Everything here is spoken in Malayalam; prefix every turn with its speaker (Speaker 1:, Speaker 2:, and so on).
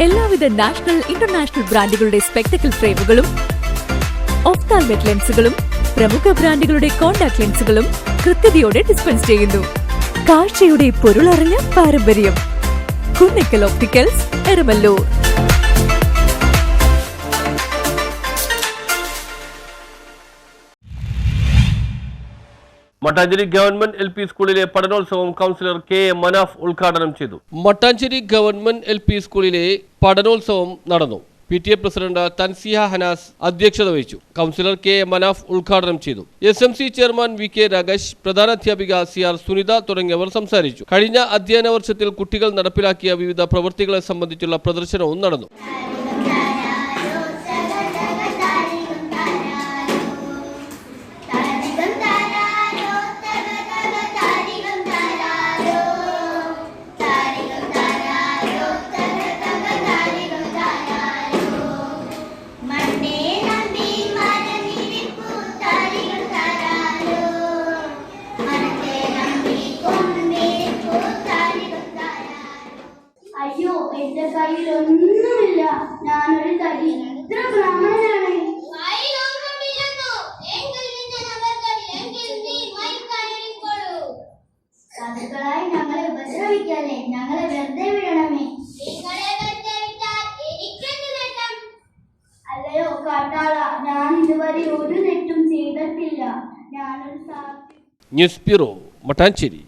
Speaker 1: എല്ലാവിധ നാഷണൽ ഇന്റർനാഷണൽ ബ്രാൻഡുകളുടെ സ്പെക്ടക്കിൾ ഫ്രെയിമുകളും ഒഫ്താൽമെറ്റ് ലെൻസുകളും പ്രമുഖ ബ്രാൻഡുകളുടെ കോൺടാക്ട് ലെൻസുകളും കൃത്യതയോടെ ഡിസ്പെൻസ് ചെയ്യുന്നു. കാഴ്ചയുടെ പൊരുളറിഞ്ഞ പാരമ്പര്യം. Kunnikkal opticals, Eramalloor.
Speaker 2: Mattancherry government LP സ്കൂളിലെ പഠനോത്സവം കൗൺസിലർ കെ മനാഫ് ഉദ്ഘാടനം ചെയ്തു. മട്ടാഞ്ചേരി ഗവൺമെന്റ് LP സ്കൂളിലെ പഠനോത്സവം നടന്നു. PTA പ്രസിഡന്റ് തൻസിഹ ഹനാസ് അധ്യക്ഷത വഹിച്ചു. കൗൺസിലർ കെ മനാഫ് ഉദ്ഘാടനം ചെയ്തു. SMC ചെയർമാൻ VK രാഗേഷ്, പ്രധാനാധ്യാപിക CR സുനിത തുടങ്ങിയവർ സംസാരിച്ചു. കഴിഞ്ഞ അധ്യയന വർഷത്തിൽ കുട്ടികൾ നടപ്പിലാക്കിയ വിവിധ പ്രവൃത്തികളെ സംബന്ധിച്ചുള്ള പ്രദർശനവും നടന്നു.
Speaker 3: അയ്യോ, എന്റെ കയ്യിലൊന്നുമില്ല. ഞാനൊരു ദരിദ്ര ബ്രാഹ്മണനാണ്. കഥകളായി ഞങ്ങളെ ഉപദ്രവിക്കാതെ ഞങ്ങളെ വെറുതെ വിടണമേ. അല്ലയോ കാട്ടാള, ഞാൻ ഇതുവരെ ഒരു തെറ്റും ചെയ്തിട്ടില്ല. ഞാനൊരു
Speaker 2: ന്യൂസ് ബ്യൂറോ, മട്ടാഞ്ചേരി.